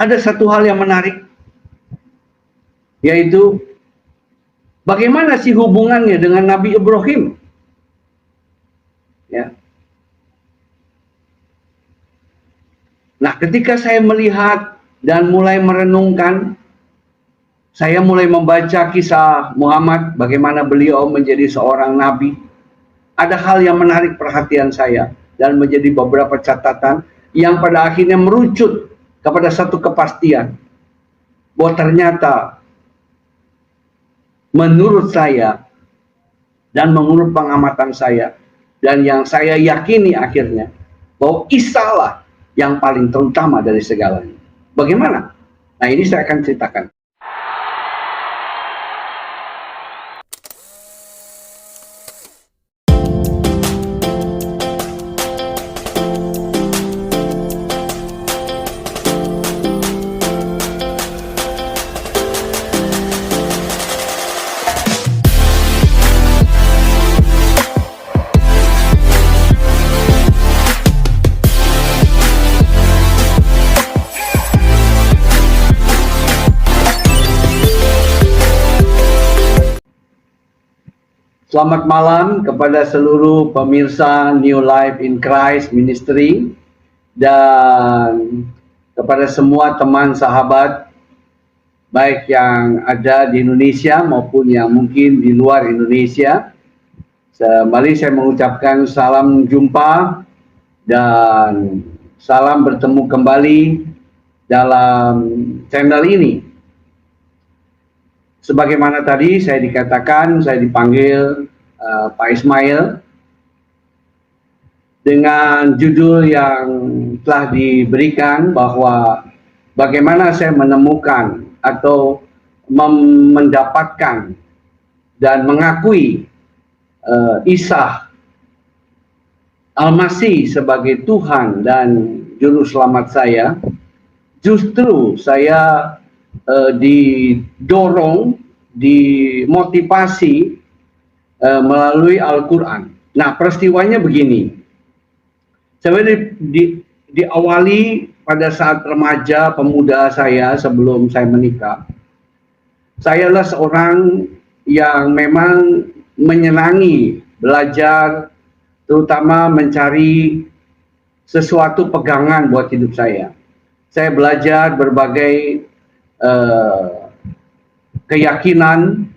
ada satu hal yang menarik, yaitu bagaimana sih hubungannya dengan Nabi Ibrahim? Ya. Nah, ketika saya melihat dan mulai merenungkan, saya mulai membaca kisah Muhammad, bagaimana beliau menjadi seorang nabi. Ada hal yang menarik perhatian saya dan menjadi beberapa catatan yang pada akhirnya merucut kepada satu kepastian bahwa ternyata menurut saya dan menurut pengamatan saya dan yang saya yakini akhirnya bahwa Isa lah yang paling terutama dari segalanya. Bagaimana? Nah, ini saya akan ceritakan. Selamat malam kepada seluruh pemirsa New Life in Christ Ministry dan kepada semua teman sahabat baik yang ada di Indonesia maupun yang mungkin di luar Indonesia. Kembali saya mengucapkan salam jumpa dan salam bertemu kembali dalam channel ini. Sebagaimana tadi saya dikatakan, saya dipanggil Pak Ismail dengan judul yang telah diberikan bahwa bagaimana saya menemukan atau mendapatkan dan mengakui Isa Al-Masih sebagai Tuhan dan Juru Selamat saya. Justru saya didorong, dimotivasi melalui Al-Quran. Nah, peristiwanya begini. Saya diawali pada saat remaja pemuda saya sebelum saya menikah. Saya adalah seorang yang memang menyenangi belajar, terutama mencari sesuatu pegangan buat hidup saya. Saya belajar berbagai keyakinan,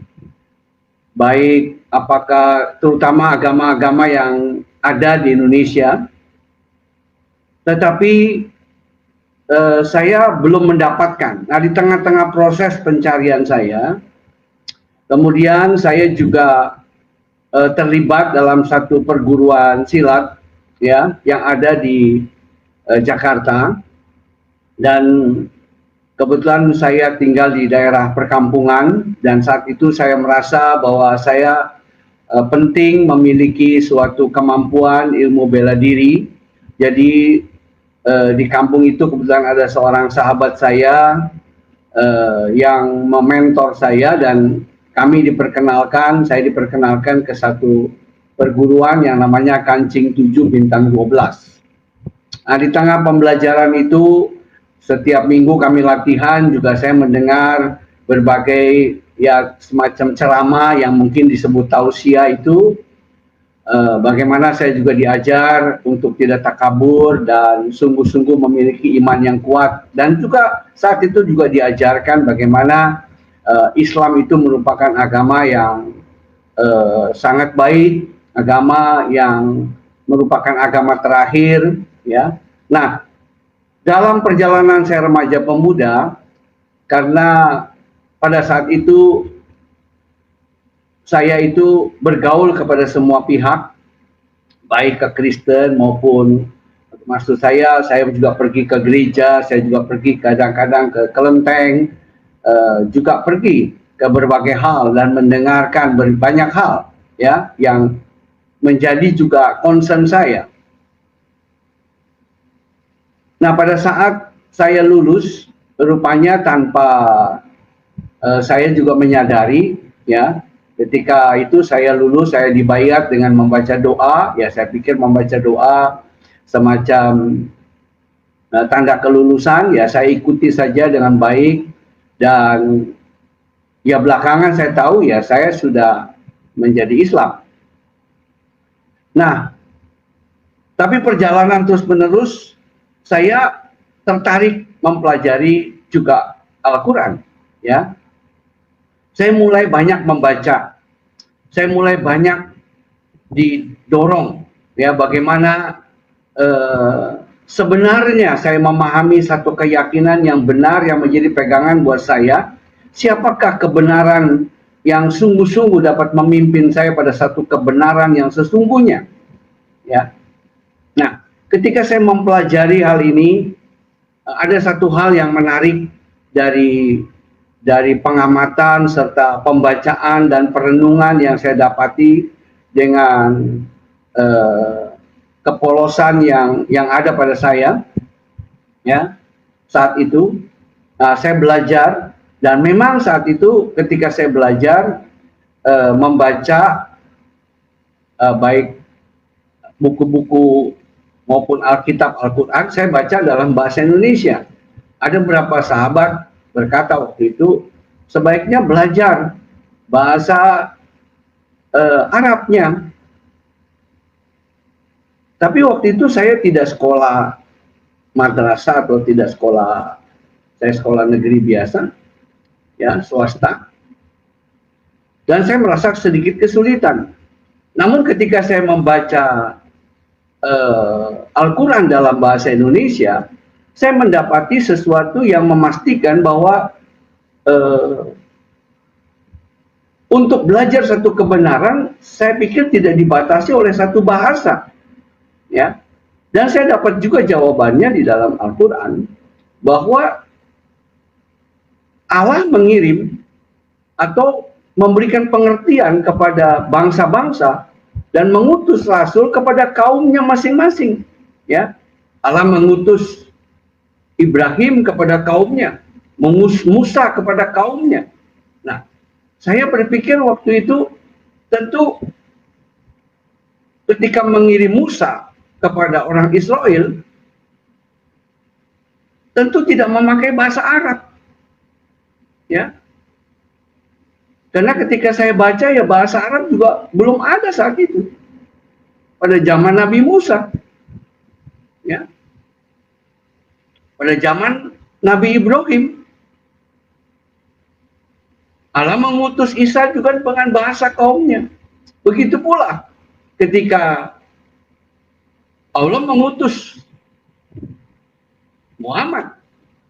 baik apakah terutama agama-agama yang ada di Indonesia, tetapi saya belum mendapatkan. Nah, di tengah-tengah proses pencarian saya, kemudian saya juga terlibat dalam satu perguruan silat ya yang ada di Jakarta, dan kebetulan saya tinggal di daerah perkampungan dan saat itu saya merasa bahwa saya penting memiliki suatu kemampuan ilmu bela diri. Jadi di kampung itu kebetulan ada seorang sahabat saya yang mementor saya dan saya diperkenalkan ke satu perguruan yang namanya Kancing 7 Bintang 12. Nah, di tengah pembelajaran itu setiap minggu kami latihan, juga saya mendengar berbagai ya semacam ceramah yang mungkin disebut tausiah itu. Bagaimana saya juga diajar untuk tidak takabur dan sungguh-sungguh memiliki iman yang kuat. Dan juga saat itu juga diajarkan bagaimana Islam itu merupakan agama yang sangat baik, agama yang merupakan agama terakhir ya. Nah, dalam perjalanan saya remaja pemuda, karena pada saat itu saya itu bergaul kepada semua pihak, baik ke Kristen maupun, maksud saya juga pergi ke gereja, saya juga pergi kadang-kadang ke kelenteng, juga pergi ke berbagai hal dan mendengarkan banyak hal ya yang menjadi juga concern saya. Nah, pada saat saya lulus, rupanya tanpa saya juga menyadari, ya, ketika itu saya lulus, saya dibayar dengan membaca doa, ya saya pikir membaca doa semacam tanda kelulusan, ya saya ikuti saja dengan baik, dan ya belakangan saya tahu ya saya sudah menjadi Islam. Nah, tapi perjalanan terus-menerus saya tertarik mempelajari juga Al-Quran, ya. Saya mulai banyak membaca, saya mulai banyak didorong, ya, bagaimana sebenarnya saya memahami satu keyakinan yang benar yang menjadi pegangan buat saya. Siapakah kebenaran yang sungguh-sungguh dapat memimpin saya pada satu kebenaran yang sesungguhnya, ya. Nah, ketika saya mempelajari hal ini, ada satu hal yang menarik dari pengamatan serta pembacaan dan perenungan yang saya dapati dengan kepolosan yang ada pada saya, ya, saat itu. Saya belajar, dan memang saat itu ketika saya belajar membaca baik buku-buku maupun Alkitab Al-Quran, saya baca dalam bahasa Indonesia. Ada beberapa sahabat berkata waktu itu, sebaiknya belajar bahasa Arabnya. Tapi waktu itu saya tidak sekolah madrasah atau tidak sekolah, saya sekolah negeri biasa, ya, swasta. Dan saya merasa sedikit kesulitan. Namun ketika saya membaca Al-Quran dalam bahasa Indonesia, saya mendapati sesuatu yang memastikan bahwa untuk belajar satu kebenaran, saya pikir tidak dibatasi oleh satu bahasa, ya. Dan saya dapat juga jawabannya di dalam Al-Quran, bahwa Allah mengirim atau memberikan pengertian kepada bangsa-bangsa dan mengutus rasul kepada kaumnya masing-masing, ya. Allah mengutus Ibrahim kepada kaumnya, Musa kepada kaumnya. Nah, saya berpikir waktu itu tentu ketika mengirim Musa kepada orang Israel, tentu tidak memakai bahasa Arab, ya. Karena ketika saya baca, ya bahasa Arab juga belum ada saat itu. Pada zaman Nabi Musa, ya. Pada zaman Nabi Ibrahim, Allah mengutus Isa juga dengan bahasa kaumnya. Begitu pula ketika Allah mengutus Muhammad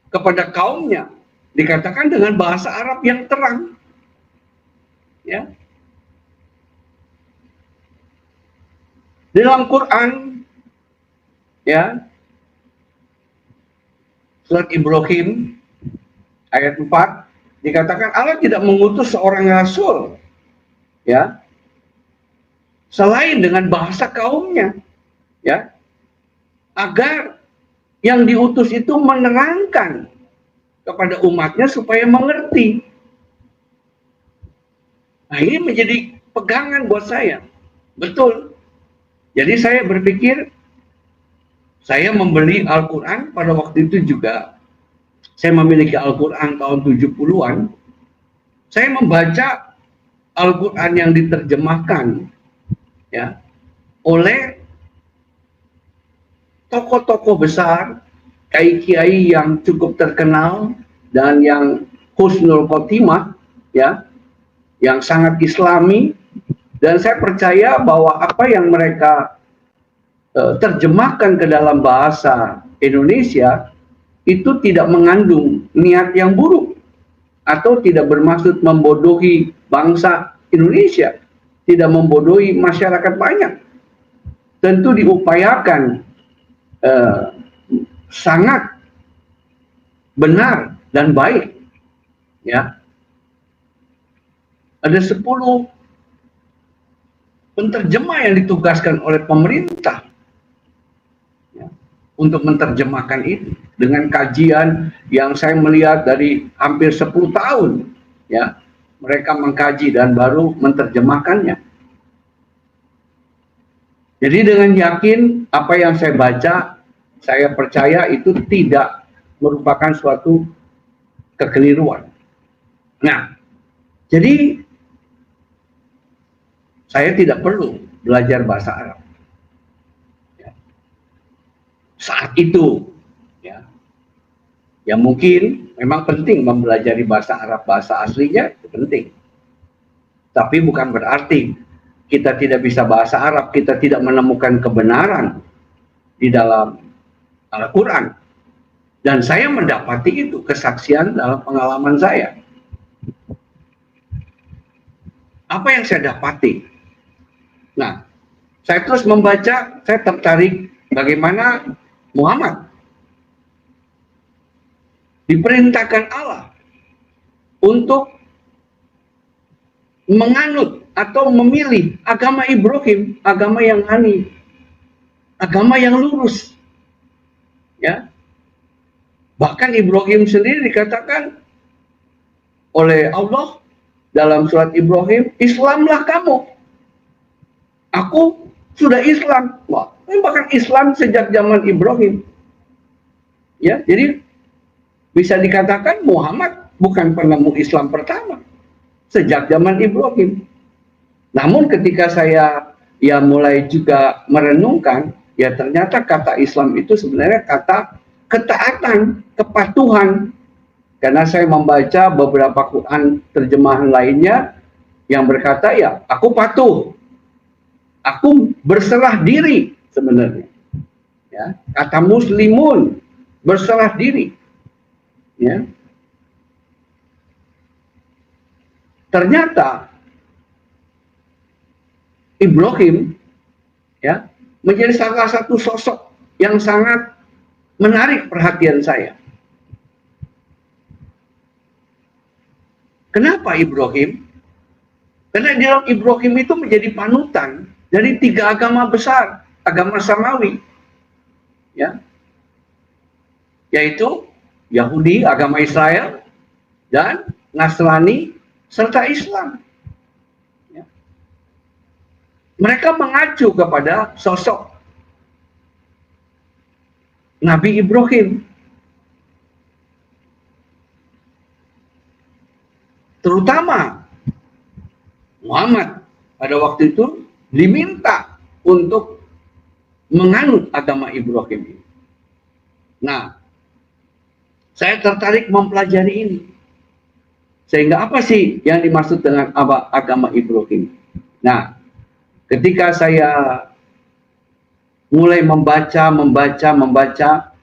kepada kaumnya, dikatakan dengan bahasa Arab yang terang, ya. Dalam Quran, ya, surat Ibrahim ayat 4 dikatakan Allah tidak mengutus seorang rasul, ya, selain dengan bahasa kaumnya, ya, agar yang diutus itu menerangkan kepada umatnya supaya mengerti. Nah, ini menjadi pegangan buat saya. Betul. Jadi saya berpikir, saya membeli Al-Quran pada waktu itu juga. Saya memiliki Al-Quran tahun 70-an. Saya membaca Al-Quran yang diterjemahkan, ya, oleh tokoh-tokoh besar, kiai-kiai yang cukup terkenal dan yang husnul khotimah, ya, yang sangat Islami. Dan saya percaya bahwa apa yang mereka terjemahkan ke dalam bahasa Indonesia itu tidak mengandung niat yang buruk atau tidak bermaksud membodohi bangsa Indonesia, tidak membodohi masyarakat banyak. Tentu diupayakan sangat benar dan baik, ya. Ada 10 penterjemah yang ditugaskan oleh pemerintah, ya, untuk menerjemahkan itu dengan kajian yang saya melihat dari hampir 10 tahun, ya, mereka mengkaji dan baru menerjemahkannya. Jadi dengan yakin apa yang saya baca, saya percaya itu tidak merupakan suatu kekeliruan. Nah, jadi saya tidak perlu belajar bahasa Arab. Ya. Saat itu, ya, ya mungkin memang penting mempelajari bahasa Arab, bahasa aslinya itu penting. Tapi bukan berarti kita tidak bisa bahasa Arab, kita tidak menemukan kebenaran di dalam Al-Quran. Dan saya mendapati itu, kesaksian dalam pengalaman saya. Apa yang saya dapati? Nah, saya terus membaca, saya tertarik bagaimana Muhammad diperintahkan Allah untuk menganut atau memilih agama Ibrahim, agama yang hanif, agama yang lurus. Ya. Bahkan Ibrahim sendiri dikatakan oleh Allah dalam surat Ibrahim, Islamlah kamu. Aku sudah Islam. Wah, bahkan Islam sejak zaman Ibrahim. Ya, jadi bisa dikatakan Muhammad bukan penemu Islam pertama sejak zaman Ibrahim. Namun ketika saya mulai juga merenungkan, ya ternyata kata Islam itu sebenarnya kata ketaatan, kepatuhan. Karena saya membaca beberapa Quran terjemahan lainnya yang berkata, ya aku patuh, aku berserah diri sebenarnya. Ya, kata muslimun, berserah diri. Ya. Ternyata Ibrahim, ya, menjadi salah satu sosok yang sangat menarik perhatian saya. Kenapa Ibrahim? Karena di dalam Ibrahim itu menjadi panutan dari 3 agama besar, agama samawi, ya, yaitu Yahudi, agama Israel, dan Nasrani serta Islam. Ya. Mereka mengacu kepada sosok Nabi Ibrahim. Terutama Muhammad pada waktu itu diminta untuk menganut agama Ibrahim ini. Nah, saya tertarik mempelajari ini. Sehingga apa sih yang dimaksud dengan agama Ibrahim? Nah, ketika saya mulai membaca,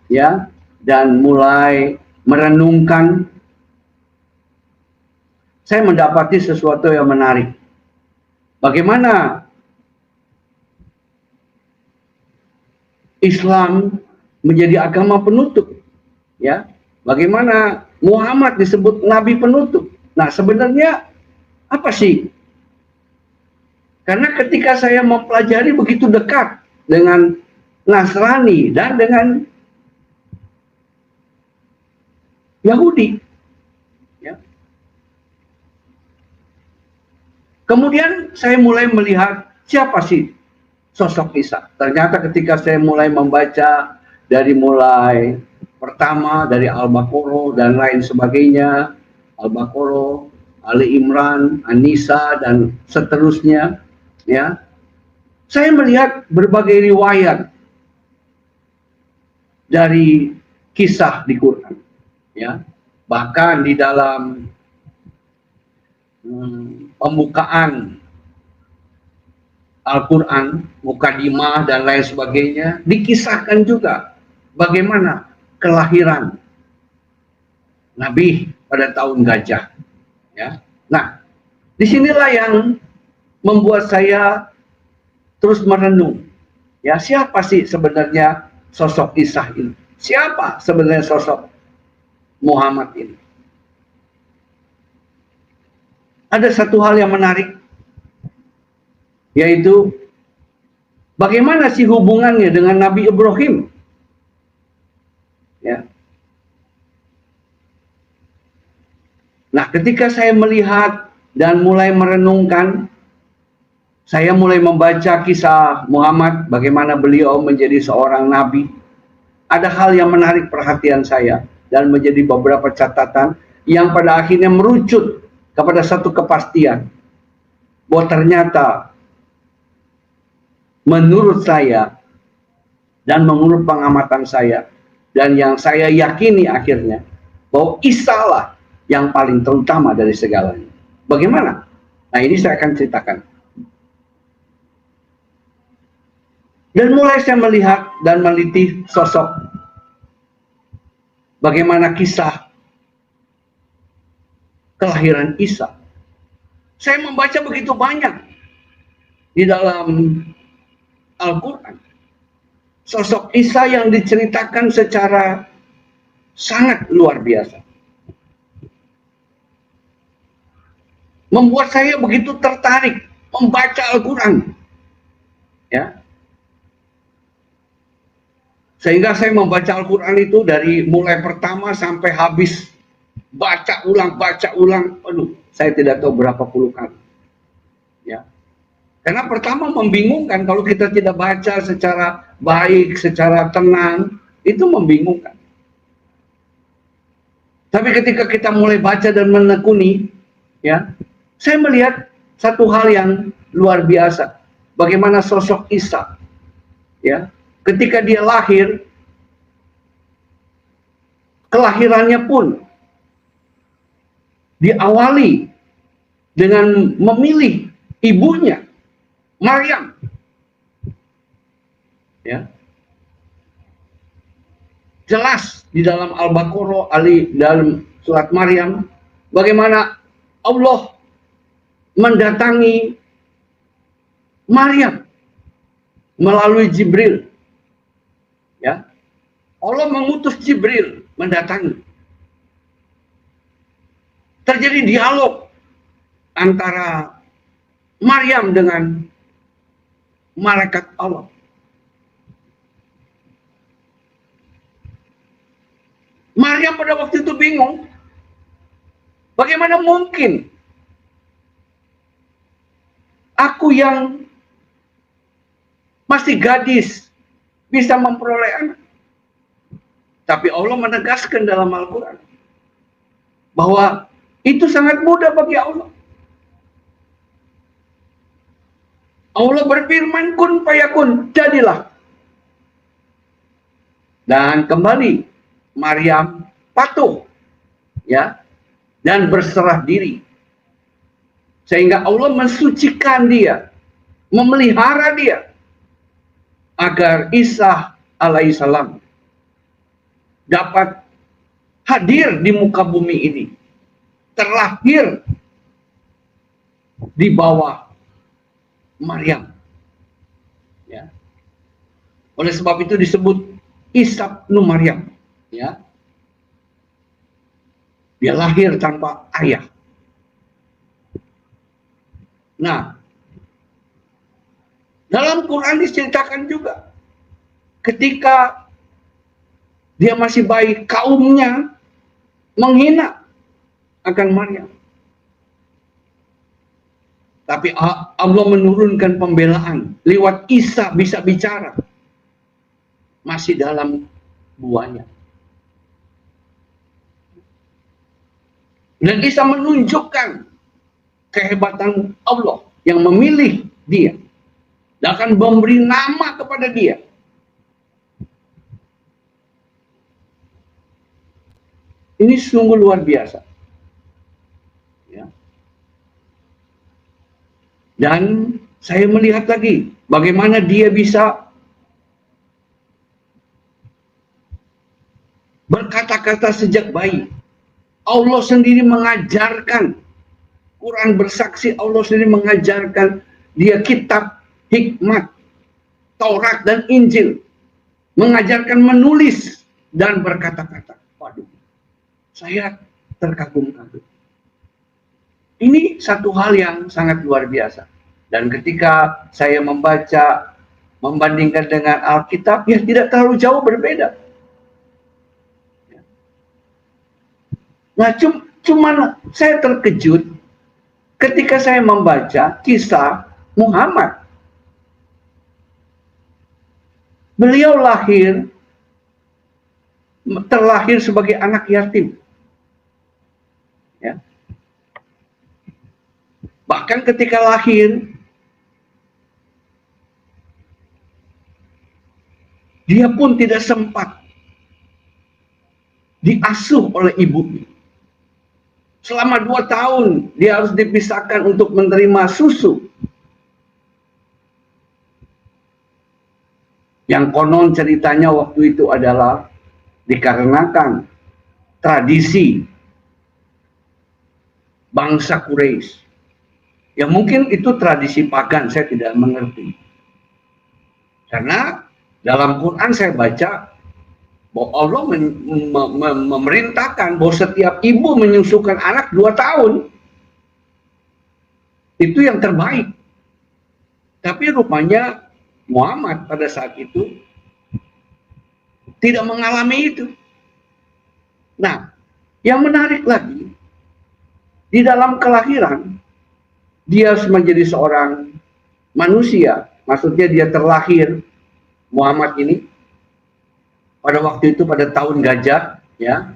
ya, dan mulai merenungkan, saya mendapati sesuatu yang menarik. Bagaimana Islam menjadi agama penutup, ya? Bagaimana Muhammad disebut nabi penutup? Nah, sebenarnya apa sih? Karena ketika saya mempelajari begitu dekat dengan Nasrani dan dengan Yahudi, ya. Kemudian saya mulai melihat siapa sih sosok Isa. Ternyata ketika saya mulai membaca dari mulai pertama dari Al-Baqarah dan lain sebagainya, Al-Baqarah, Ali Imran, An-Nisa dan seterusnya, ya. Saya melihat berbagai riwayat dari kisah di Quran, ya. Bahkan di dalam pembukaan Al-Quran, mukadimah dan lain sebagainya, dikisahkan juga bagaimana kelahiran Nabi pada tahun gajah. Ya. Nah, disinilah yang membuat saya terus merenung. Ya, siapa sih sebenarnya sosok Isa ini? Siapa sebenarnya sosok Muhammad ini? Ada satu hal yang menarik, yaitu bagaimana sih hubungannya dengan Nabi Ibrahim? Ya. Nah, ketika saya melihat dan mulai merenungkan, saya mulai membaca kisah Muhammad, bagaimana beliau menjadi seorang nabi, ada hal yang menarik perhatian saya dan menjadi beberapa catatan yang pada akhirnya merucut kepada satu kepastian bahwa ternyata menurut saya dan menurut pengamatan saya dan yang saya yakini akhirnya bahwa Isa lah yang paling terutama dari segalanya. Bagaimana? Nah, ini saya akan ceritakan. Dan mulai saya melihat dan meneliti sosok bagaimana kisah kelahiran Isa. Saya membaca begitu banyak di dalam Al-Quran. Sosok Isa yang diceritakan secara sangat luar biasa. Membuat saya begitu tertarik membaca Al-Quran. Ya. Sehingga saya membaca Al-Quran itu dari mulai pertama sampai habis. Baca ulang. Aduh, saya tidak tahu berapa puluh kali. Ya. Karena pertama membingungkan kalau kita tidak baca secara baik, secara tenang, itu membingungkan. Tapi ketika kita mulai baca dan menekuni, ya, saya melihat satu hal yang luar biasa. Bagaimana sosok Isa, ya, ketika dia lahir, kelahirannya pun diawali dengan memilih ibunya, Maryam. Ya. Jelas di dalam Al-Baqarah, dalam surat Maryam, bagaimana Allah mendatangi Maryam melalui Jibril. Ya. Allah mengutus Jibril mendatangi. Terjadi dialog antara Maryam dengan malaikat Allah. Maryam pada waktu itu bingung. Bagaimana mungkin aku yang masih gadis bisa memperoleh anak? Tapi Allah menegaskan dalam Al-Quran bahwa itu sangat mudah bagi Allah. Allah berfirman, kun fayakun, jadilah. Dan kembali Maryam patuh, ya, dan berserah diri. Sehingga Allah mensucikan dia, memelihara dia agar Isa alaihissalam dapat hadir di muka bumi ini, terlahir di bawah Maryam. Ya. Oleh sebab itu disebut Isa ibnu Maryam. Ya. Dia lahir tanpa ayah. Nah, dalam Quran diceritakan juga ketika dia masih bayi, kaumnya menghina akan Maryam. Tapi Allah menurunkan pembelaan lewat Isa bisa bicara. Masih dalam buahnya. Dan Isa menunjukkan kehebatan Allah yang memilih dia. Dan akan memberi nama kepada dia. Ini sungguh luar biasa. Ya. Dan saya melihat lagi bagaimana dia bisa berkata-kata sejak bayi. Allah sendiri mengajarkan, Quran bersaksi Allah sendiri mengajarkan dia kitab, hikmat, Taurat dan Injil. Mengajarkan menulis dan berkata-kata. Waduh, saya terkagum-kagum. Ini satu hal yang sangat luar biasa. Dan ketika saya membaca, membandingkan dengan Alkitab, ya tidak terlalu jauh berbeda. Nah, cuman saya terkejut ketika saya membaca kisah Muhammad. Beliau lahir terlahir sebagai anak yatim. Ya. Bahkan ketika lahir, dia pun tidak sempat diasuh oleh ibunya. Selama 2 tahun dia harus dipisahkan untuk menerima susu. Yang konon ceritanya waktu itu adalah dikarenakan tradisi bangsa Quraisy. Ya mungkin itu tradisi pagan, saya tidak mengerti. Karena dalam Quran saya baca bahwa Allah memerintahkan bahwa setiap ibu menyusukan anak 2 tahun. Itu yang terbaik. Tapi rupanya Muhammad pada saat itu tidak mengalami itu. Nah, yang menarik lagi, di dalam kelahiran, dia harus menjadi seorang manusia. Maksudnya dia terlahir, Muhammad ini, pada waktu itu pada tahun gajah, ya.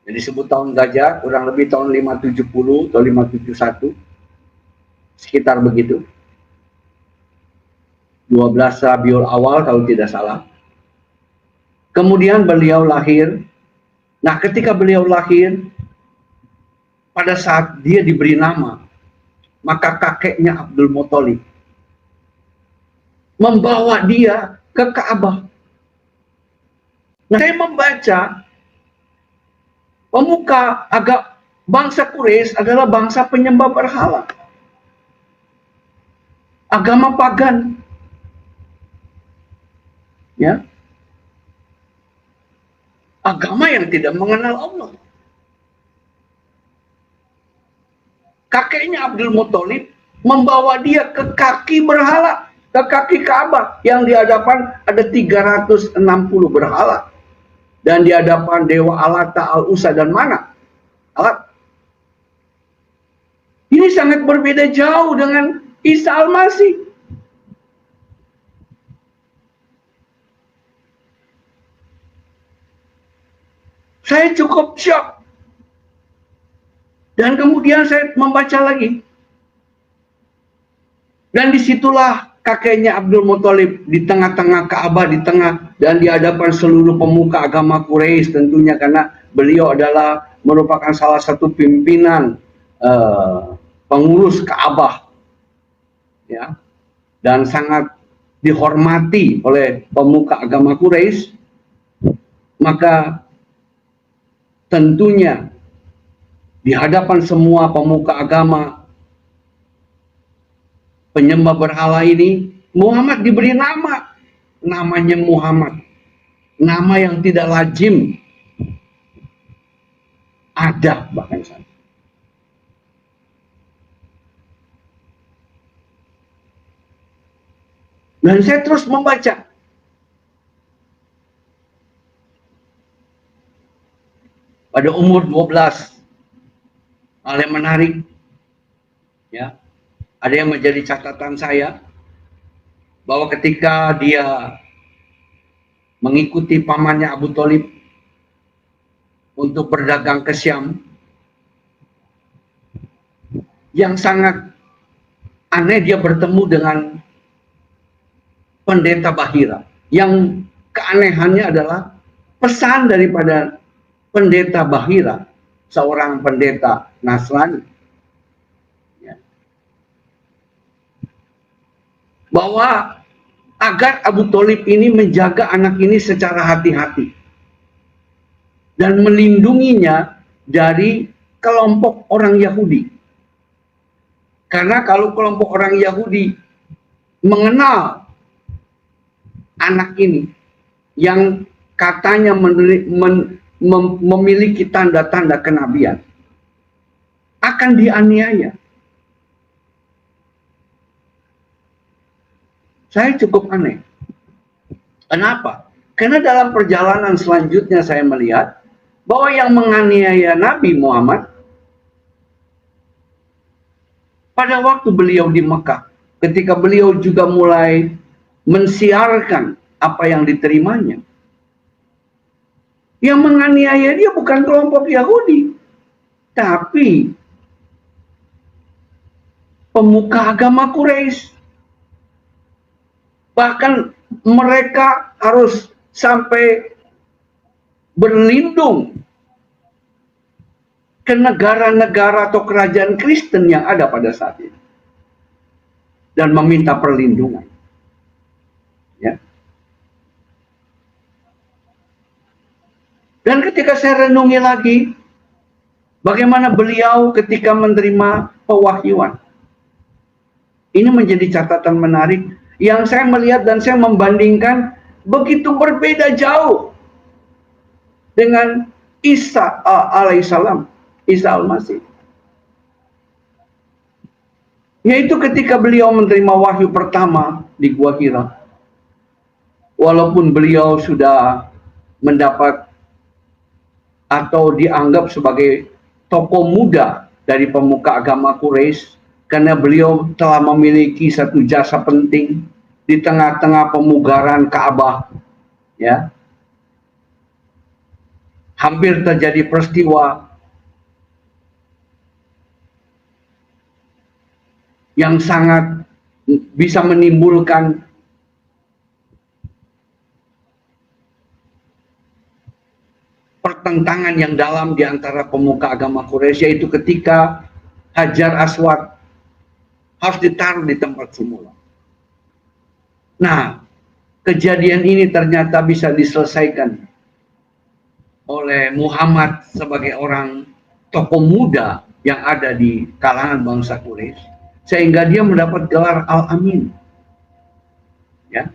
Jadi disebut tahun gajah, kurang lebih tahun 570 atau 571, sekitar begitu. 12 Rabiul Awal kalau tidak salah. Kemudian beliau lahir. Nah, ketika beliau lahir, pada saat dia diberi nama, maka kakeknya Abdul Muthalib membawa dia ke Ka'bah. Nah, saya membaca pemuka agak bangsa Quraisy adalah bangsa penyembah berhala, agama pagan, ya, agama yang tidak mengenal Allah. Kakeknya Abdul Muthalib membawa dia ke kaki berhala, ke kaki Ka'bah yang di hadapan ada 360 berhala. Dan di hadapan Dewa Alata, Al-Usa, dan Mana. Alat. Ini sangat berbeda jauh dengan Isa Al-Masih. Saya cukup shock. Dan kemudian saya membaca lagi. Dan disitulah kakeknya Abdul Muthalib di tengah-tengah Ka'bah, di tengah dan di hadapan seluruh pemuka agama Quraisy tentunya, karena beliau adalah merupakan salah satu pimpinan pengurus Ka'bah, ya, dan sangat dihormati oleh pemuka agama Quraisy. Maka tentunya di hadapan semua pemuka agama penyembah berhala ini, Muhammad diberi nama. Namanya Muhammad. Nama yang tidak lazim ada bahkan saja. Dan saya terus membaca. Pada umur 12, hal yang menarik, ya, ada yang menjadi catatan saya, bahwa ketika dia mengikuti pamannya Abu Thalib untuk berdagang ke Syam, yang sangat aneh dia bertemu dengan pendeta Bahira. Yang keanehannya adalah pesan daripada pendeta Bahira, seorang pendeta Nasrani, ya, bahwa agar Abu Thalib ini menjaga anak ini secara hati-hati dan melindunginya dari kelompok orang Yahudi. Karena kalau kelompok orang Yahudi mengenal anak ini yang katanya memiliki tanda-tanda kenabian, akan dianiaya. Saya cukup aneh. Kenapa? Karena dalam perjalanan selanjutnya saya melihat bahwa yang menganiaya Nabi Muhammad pada waktu beliau di Mekah, ketika beliau juga mulai mensiarkan apa yang diterimanya, Yang menganiaya dia bukan kelompok Yahudi, tapi pemuka agama Quraisy. Bahkan mereka harus sampai berlindung ke negara-negara atau kerajaan Kristen yang ada pada saat itu dan meminta perlindungan. Ya. Dan ketika saya renungi lagi, bagaimana beliau ketika menerima pewahyuan. Ini menjadi catatan menarik yang saya melihat dan saya membandingkan begitu berbeda jauh dengan Isa alaihissalam, Isa al-Masih. Yaitu ketika beliau menerima wahyu pertama di Gua Hira. Walaupun beliau sudah mendapat atau dianggap sebagai tokoh muda dari pemuka agama Quraisy, karena beliau telah memiliki satu jasa penting di tengah-tengah pemugaran Ka'bah, ya. Hampir terjadi peristiwa yang sangat bisa menimbulkan pertentangan yang dalam di antara pemuka agama Quraisy, yaitu ketika Hajar Aswad harus ditaruh di tempat semula. Nah, kejadian ini ternyata bisa diselesaikan oleh Muhammad sebagai orang tokoh muda yang ada di kalangan bangsa Quraisy, sehingga dia mendapat gelar Al-Amin. Ya.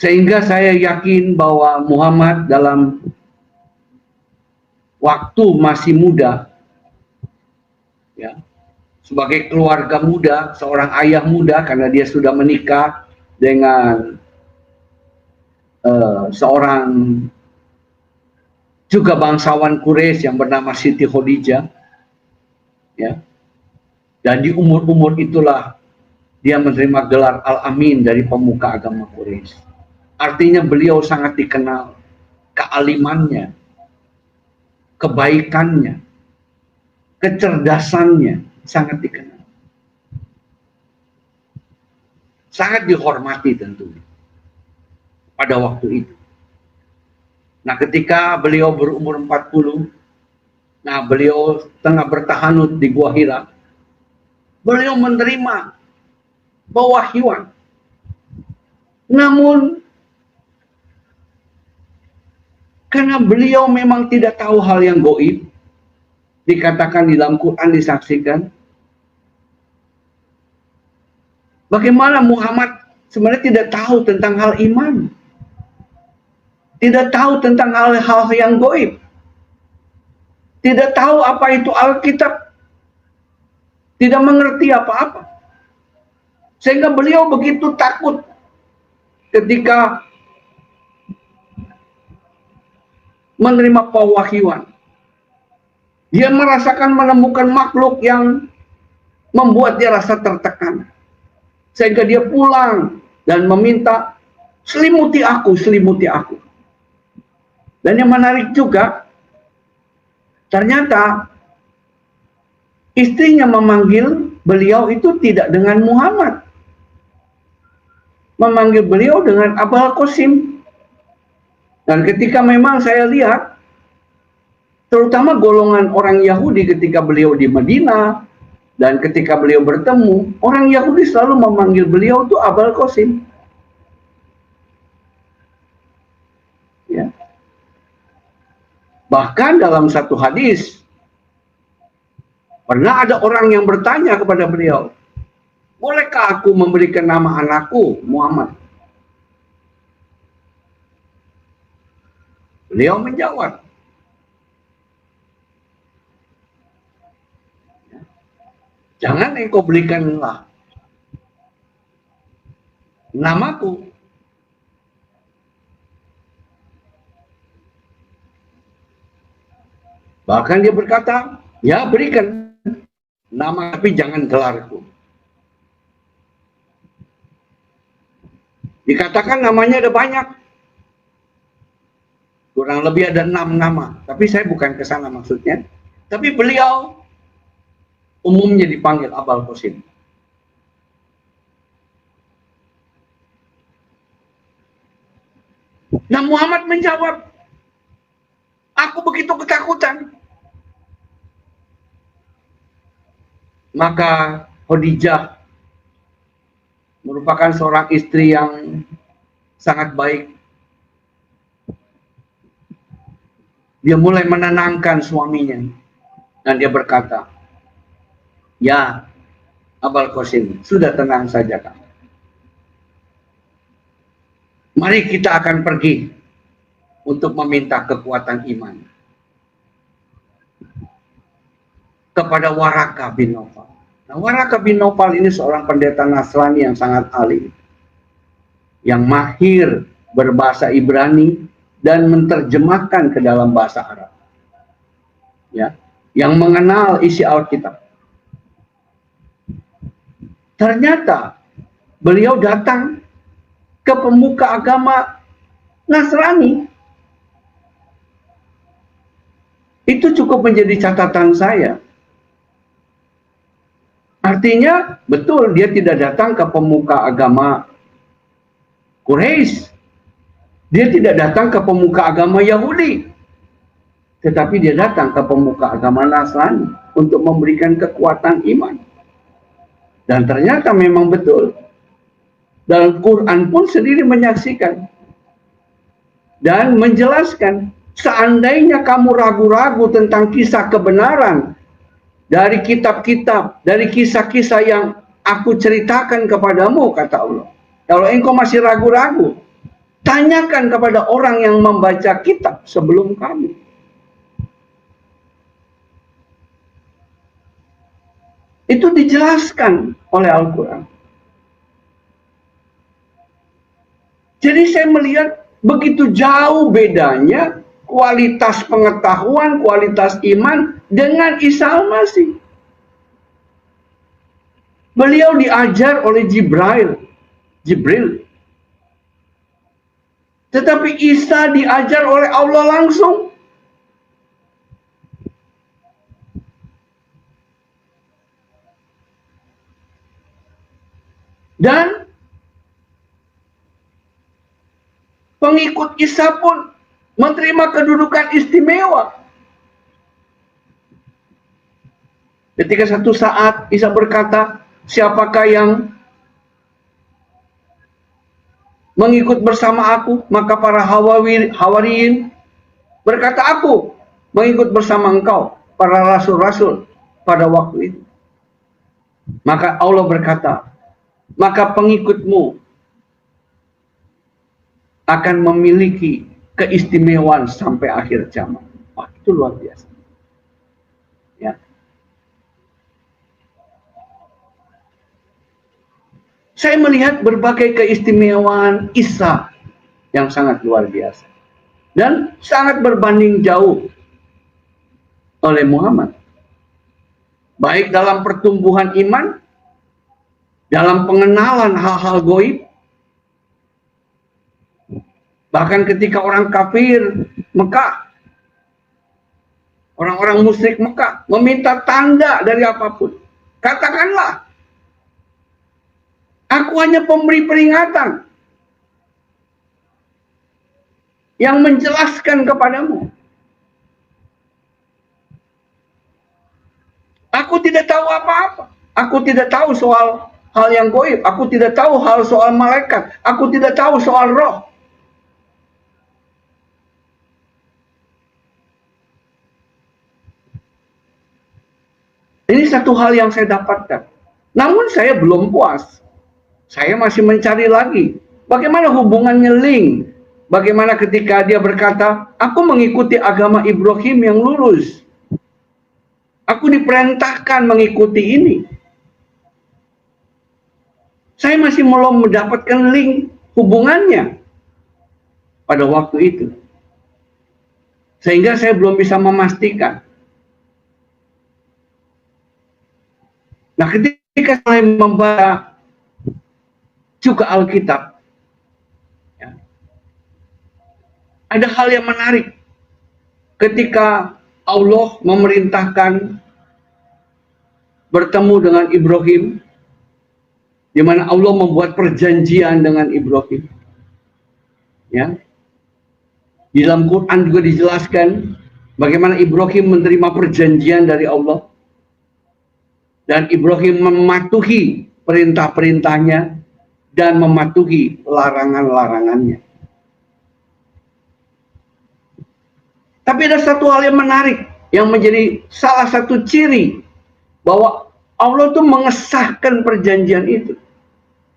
Sehingga saya yakin bahwa Muhammad dalam waktu masih muda, ya, sebagai keluarga muda, seorang ayah muda, karena dia sudah menikah dengan seorang juga bangsawan Quraisy yang bernama Siti Khadijah, ya. Dan di umur-umur itulah dia menerima gelar Al-Amin dari pemuka agama Quraisy. Artinya beliau sangat dikenal kealimannya, kebaikannya, kecerdasannya sangat dikenal. Sangat dihormati tentunya pada waktu itu. Nah, ketika beliau berumur 40, nah beliau tengah bertahanut di Gua Hira, beliau menerima pewahyuan. Namun, karena beliau memang tidak tahu hal yang gaib, dikatakan di dalam Quran, disaksikan, bagaimana Muhammad sebenarnya tidak tahu tentang hal iman. Tidak tahu tentang hal-hal yang gaib. Tidak tahu apa itu Alkitab. Tidak mengerti apa-apa. Sehingga beliau begitu takut ketika menerima pewahyuan. Dia merasakan menemukan makhluk yang membuat dia rasa tertekan. Sehingga dia pulang dan meminta, selimuti aku, selimuti aku. Dan yang menarik juga, ternyata istrinya memanggil beliau itu tidak dengan Muhammad. Memanggil beliau dengan Abul Qasim. Dan ketika memang saya lihat, terutama golongan orang Yahudi ketika beliau di Madinah, dan ketika beliau bertemu, orang Yahudi selalu memanggil beliau itu Abul Qasim. Ya. Bahkan dalam satu hadis, pernah ada orang yang bertanya kepada beliau, bolehkah aku memberikan nama anakku Muhammad? Beliau menjawab, jangan engkau berikanlah namaku. Bahkan dia berkata, ya berikan nama tapi jangan gelarku. Dikatakan namanya ada banyak. Kurang lebih ada 6 nama, tapi saya bukan ke sana maksudnya. Tapi beliau umumnya dipanggil Abul Qasim. Nah Muhammad menjawab, aku begitu ketakutan. Maka Khadijah merupakan seorang istri yang sangat baik. Dia mulai menenangkan suaminya. Dan dia berkata, ya Abul Qasim, sudah tenang saja kamu. Mari kita akan pergi untuk meminta kekuatan iman kepada Waraka bin Naufal. Nah, Waraka bin Naufal ini seorang pendeta Nasrani yang sangat alim, yang mahir berbahasa Ibrani dan menerjemahkan ke dalam bahasa Arab. Ya, yang mengenal isi Alkitab. Ternyata beliau datang ke pemuka agama Nasrani. Itu cukup menjadi catatan saya. Artinya, betul dia tidak datang ke pemuka agama Quraisy. Dia tidak datang ke pemuka agama Yahudi. Tetapi dia datang ke pemuka agama Nasrani untuk memberikan kekuatan iman. Dan ternyata memang betul. Dan Quran pun sendiri menyaksikan dan menjelaskan, seandainya kamu ragu-ragu tentang kisah kebenaran dari kitab-kitab, dari kisah-kisah yang aku ceritakan kepadamu, kata Allah. Kalau engkau masih ragu-ragu, tanyakan kepada orang yang membaca kitab sebelum kamu. Itu dijelaskan oleh Al-Quran. Jadi saya melihat begitu jauh bedanya kualitas pengetahuan, kualitas iman dengan Isa Al-Masih. Beliau diajar oleh Jibril. Tetapi Isa diajar oleh Allah langsung. Dan pengikut Isa pun menerima kedudukan istimewa. Ketika satu saat Isa berkata, siapakah yang mengikut bersama aku? Maka para hawariyin berkata, aku mengikut bersama engkau, para rasul-rasul pada waktu itu. Maka Allah berkata, maka pengikutmu akan memiliki keistimewaan sampai akhir zaman. Wah, itu luar biasa. Ya. Saya melihat berbagai keistimewaan Isa yang sangat luar biasa. Dan sangat berbanding jauh oleh Muhammad. Baik dalam pertumbuhan iman, dalam pengenalan hal-hal gaib, bahkan ketika orang kafir Mekah, orang-orang musyrik Mekah meminta tanda dari apapun, katakanlah, aku hanya pemberi peringatan yang menjelaskan kepadamu. Aku tidak tahu apa-apa. Aku tidak tahu soal hal yang gaib. Aku tidak tahu hal soal malaikat. Aku tidak tahu soal roh. Ini satu hal yang saya dapatkan. Namun saya belum puas. Saya masih mencari lagi. Bagaimana hubungannya link? Bagaimana ketika dia berkata, aku mengikuti agama Ibrahim yang lurus. Aku diperintahkan mengikuti ini. Saya masih belum mendapatkan link hubungannya pada waktu itu. Sehingga saya belum bisa memastikan. Nah, ketika saya membaca juga Alkitab, ya, ada hal yang menarik ketika Allah memerintahkan bertemu dengan Ibrahim, di mana Allah membuat perjanjian dengan Ibrahim. Ya, di dalam Quran juga dijelaskan bagaimana Ibrahim menerima perjanjian dari Allah dan Ibrahim mematuhi perintah-perintahnya dan mematuhi larangan-larangannya. Tapi ada satu hal yang menarik yang menjadi salah satu ciri bahwa Allah itu mengesahkan perjanjian itu.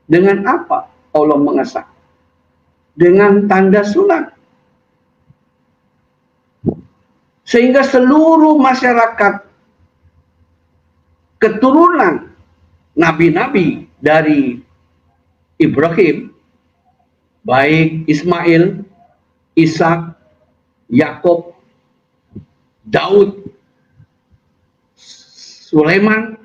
Dengan apa Allah mengesah? Dengan tanda sunat. Sehingga seluruh masyarakat keturunan nabi-nabi dari Ibrahim, baik Ismail, Ishak, Yakub, Daud, Sulaiman,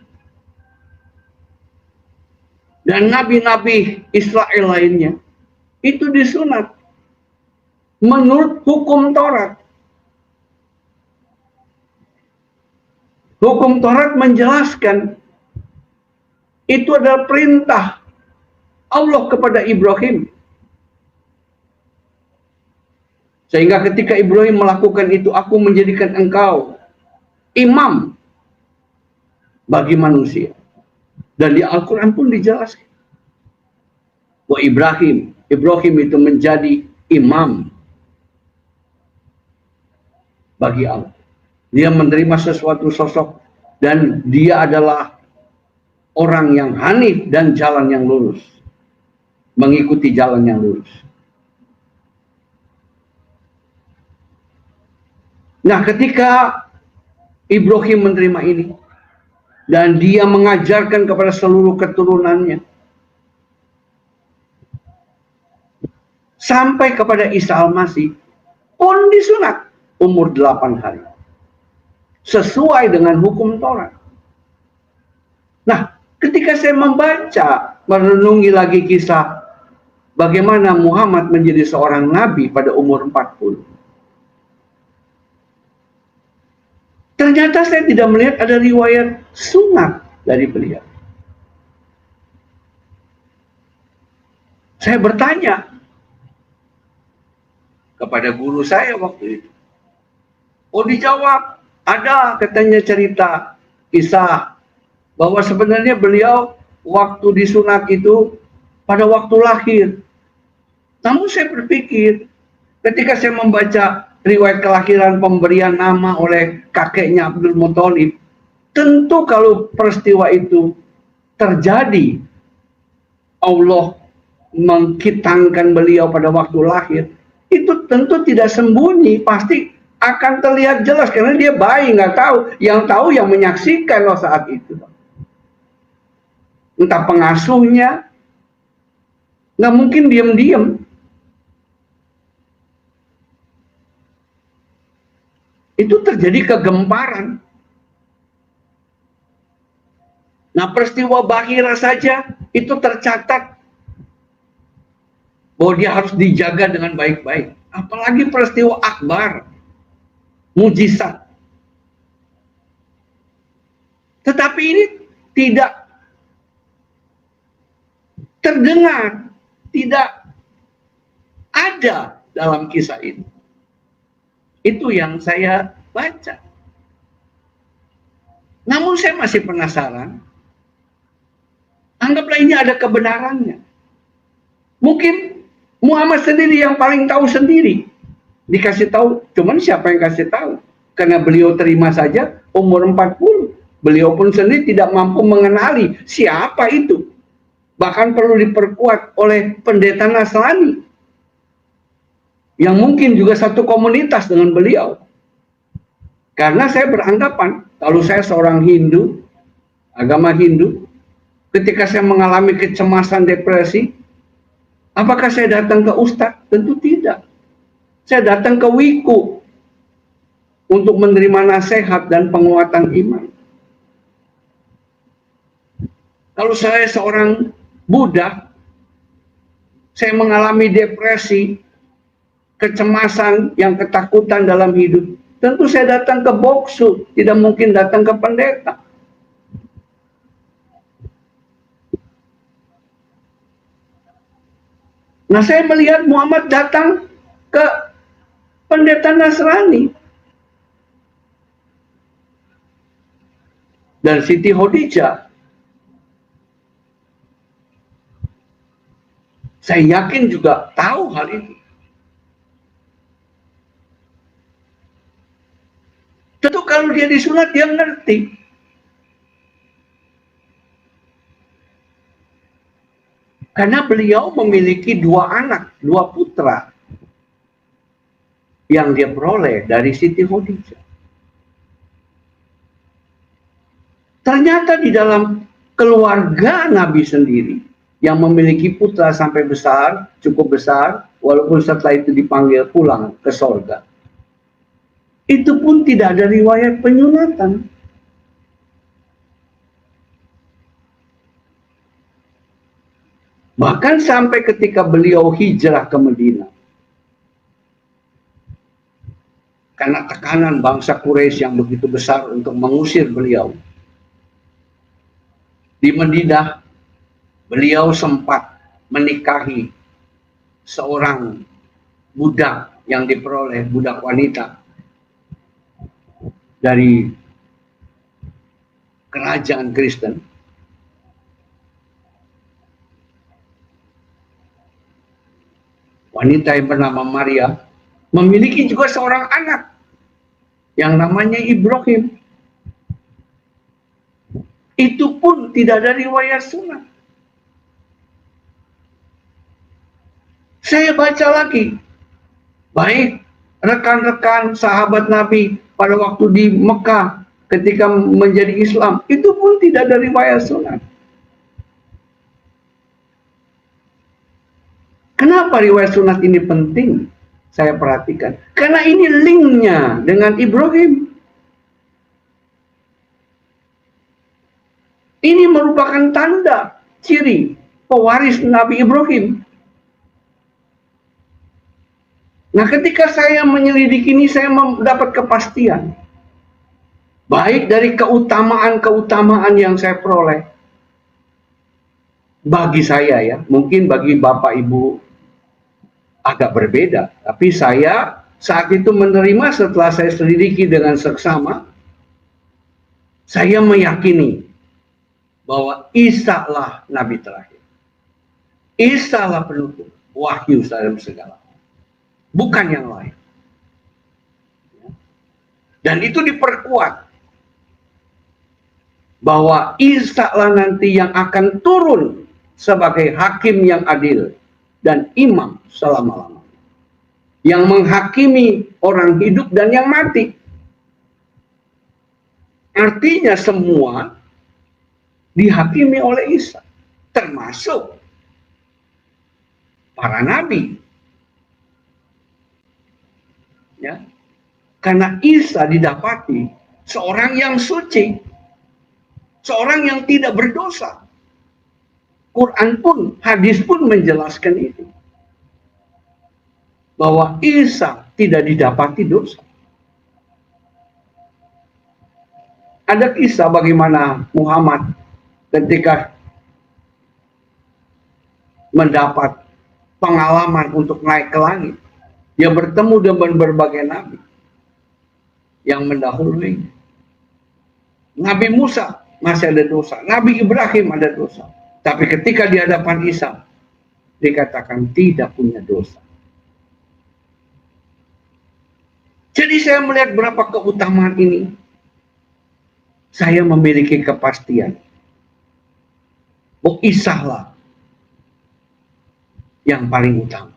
dan nabi-nabi Israel lainnya, itu disunat menurut hukum Taurat. Hukum Taurat menjelaskan itu adalah perintah Allah kepada Ibrahim. Sehingga ketika Ibrahim melakukan itu, aku menjadikan engkau imam bagi manusia. Dan di Al-Quran pun dijelaskan bahwa Ibrahim itu menjadi imam bagi Allah. Dia menerima sesuatu sosok dan dia adalah orang yang hanif dan jalan yang lurus. Mengikuti jalan yang lurus. Nah, ketika Ibrahim menerima ini dan dia mengajarkan kepada seluruh keturunannya sampai kepada Isa Al-Masih pun disunat umur 8 hari. Sesuai dengan hukum Taurat. Nah, ketika saya membaca, merenungi lagi kisah bagaimana Muhammad menjadi seorang nabi pada umur 40. Ternyata saya tidak melihat ada riwayat sunat dari beliau. Saya bertanya kepada guru saya waktu itu. Oh, dijawab. Ada katanya cerita kisah bahwa sebenarnya beliau waktu disunat itu pada waktu lahir. Namun saya berpikir ketika saya membaca riwayat kelahiran pemberian nama oleh kakeknya Abdul Muthalib, tentu kalau peristiwa itu terjadi, Allah mengkitangkan beliau pada waktu lahir, itu tentu tidak sembunyi, pasti akan terlihat jelas karena dia bayi, nggak tahu, yang tahu yang menyaksikan saat itu. Entah pengasuhnya, nggak mungkin diam-diam. Itu terjadi kegemparan. Nah, peristiwa Bahira saja itu tercatat bahwa dia harus dijaga dengan baik-baik. Apalagi peristiwa akbar, mujizat. Tetapi ini tidak terdengar, tidak ada dalam kisah ini. Itu yang saya baca. Namun saya masih penasaran. Anggaplah ini ada kebenarannya. Mungkin Muhammad sendiri yang paling tahu sendiri. Dikasih tahu, cuman siapa yang kasih tahu? Karena beliau terima saja umur 40. Beliau pun sendiri tidak mampu mengenali siapa itu. Bahkan perlu diperkuat oleh pendeta Nasrani. Yang mungkin juga satu komunitas dengan beliau. Karena saya beranggapan, kalau saya seorang Hindu, agama Hindu, ketika saya mengalami kecemasan, depresi, apakah saya datang ke ustadz? Tentu tidak. Saya datang ke wiku untuk menerima nasihat dan penguatan iman. Kalau saya seorang Buddha, saya mengalami depresi, kecemasan, yang ketakutan dalam hidup, tentu saya datang ke boksu, tidak mungkin datang ke pendeta. Nah, saya melihat Muhammad datang ke pendeta Nasrani. Dan Siti Khadijah, saya yakin juga tahu hal itu. Tentu kalau dia disunat, dia ngerti. Karena beliau memiliki 2 anak, 2 putra yang dia peroleh dari Siti Khadijah. Ternyata di dalam keluarga Nabi sendiri yang memiliki putra sampai besar, cukup besar, walaupun setelah itu dipanggil pulang ke sorga, itu pun tidak ada riwayat penyunatan. Bahkan sampai ketika beliau hijrah ke Madinah, karena tekanan bangsa Quraisy yang begitu besar untuk mengusir beliau, di Madinah beliau sempat menikahi seorang budak yang diperoleh, budak wanita dari kerajaan Kristen. Wanita yang bernama Maria memiliki juga seorang anak yang namanya Ibrahim. Itu pun tidak ada riwayat sunat. Saya baca lagi, baik rekan-rekan sahabat Nabi pada waktu di Mekah ketika menjadi Islam, itu pun tidak ada riwayat sunat. Kenapa riwayat sunat ini penting? Saya perhatikan. Karena ini linknya dengan Ibrahim. Ini merupakan tanda, ciri pewaris Nabi Ibrahim. Nah, ketika saya menyelidiki ini, saya mendapat kepastian. Baik dari keutamaan-keutamaan yang saya peroleh. Bagi saya ya, mungkin bagi Bapak Ibu agak berbeda. Tapi saya saat itu menerima setelah saya selidiki dengan seksama, saya meyakini bahwa Isa lah Nabi terakhir. Isa lah penutup wahyu dalam segala. Bukan yang lain. Dan itu diperkuat bahwa Isa lah nanti yang akan turun sebagai hakim yang adil dan imam selama-lamanya. Yang menghakimi orang hidup dan yang mati. Artinya semua dihakimi oleh Isa, termasuk para nabi. Ya. Karena Isa didapati seorang yang suci, seorang yang tidak berdosa. Quran pun, hadis pun menjelaskan itu. Bahwa Isa tidak didapati dosa. Ada kisah bagaimana Muhammad ketika mendapat pengalaman untuk naik ke langit, dia bertemu dengan berbagai nabi yang mendahului. Nabi Musa masih ada dosa, Nabi Ibrahim ada dosa, tapi ketika di hadapan Isa dikatakan tidak punya dosa. Jadi saya melihat berapa keutamaan ini, saya memiliki kepastian bahwa Isa lah yang paling utama.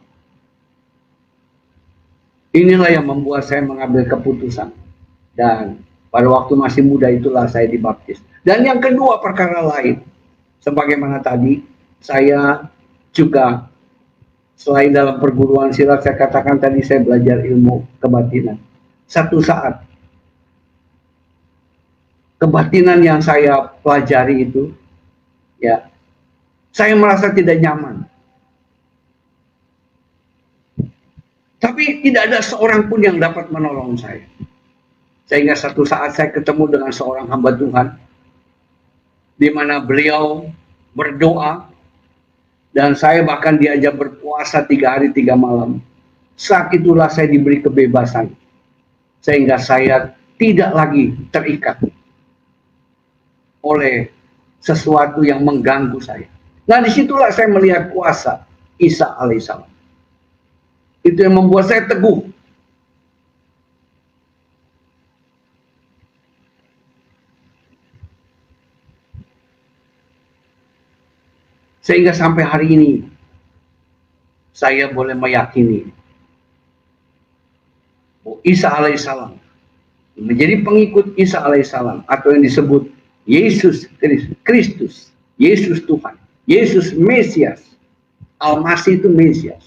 Inilah yang membuat saya mengambil keputusan. Dan pada waktu masih muda itulah saya dibaptis. Dan yang kedua, perkara lain. Sebagaimana tadi, saya juga selain dalam perguruan silat, saya katakan tadi saya belajar ilmu kebatinan. Satu saat, kebatinan yang saya pelajari itu, ya, saya merasa tidak nyaman. Tapi tidak ada seorang pun yang dapat menolong saya. Sehingga satu saat saya ketemu dengan seorang hamba Tuhan, di mana beliau berdoa, dan saya bahkan diajak berpuasa 3 hari 3 malam. Saat itulah saya diberi kebebasan, sehingga saya tidak lagi terikat oleh sesuatu yang mengganggu saya. Nah, disitulah saya melihat kuasa Isa alaihissalam. Itu yang membuat saya teguh. Sehingga sampai hari ini, saya boleh meyakini bahwa Isa alaihissalam menjadi pengikut Isa alaihissalam, atau yang disebut Yesus Kristus, Yesus Tuhan, Yesus Mesias, Al-Masih itu Mesias,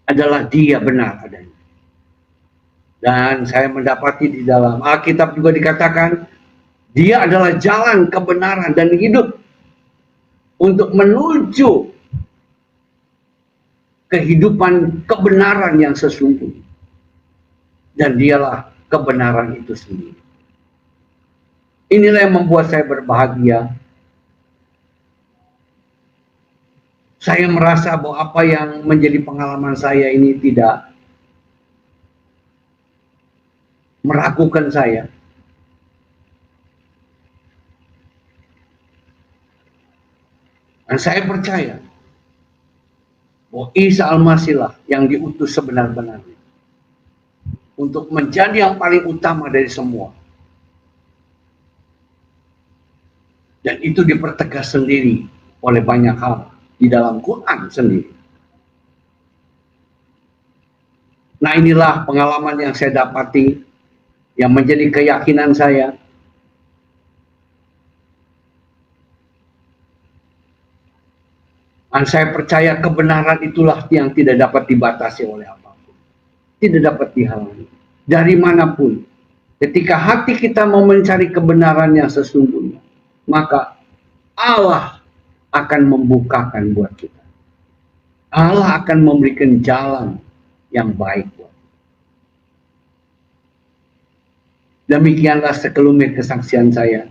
adalah dia benar adanya. Dan saya mendapati di dalam Alkitab juga dikatakan, dia adalah jalan kebenaran dan hidup untuk menuju kehidupan kebenaran yang sesungguhnya. Dan dialah kebenaran itu sendiri. Inilah yang membuat saya berbahagia. Saya merasa bahwa apa yang menjadi pengalaman saya ini tidak meragukan saya. Dan saya percaya bahwa Isa Al-Masih lah yang diutus sebenar-benarnya untuk menjadi yang paling utama dari semua. Dan itu dipertegas sendiri oleh banyak hal di dalam Quran sendiri. Nah, inilah pengalaman yang saya dapati, yang menjadi keyakinan saya. Dan saya percaya kebenaran itulah yang tidak dapat dibatasi oleh apapun. Tidak dapat dihalangi. Dari manapun. Ketika hati kita mau mencari kebenaran yang sesungguhnya, maka Allah akan membukakan buat kita. Allah akan memberikan jalan yang baik buat kita. Demikianlah sekelumit kesaksian saya.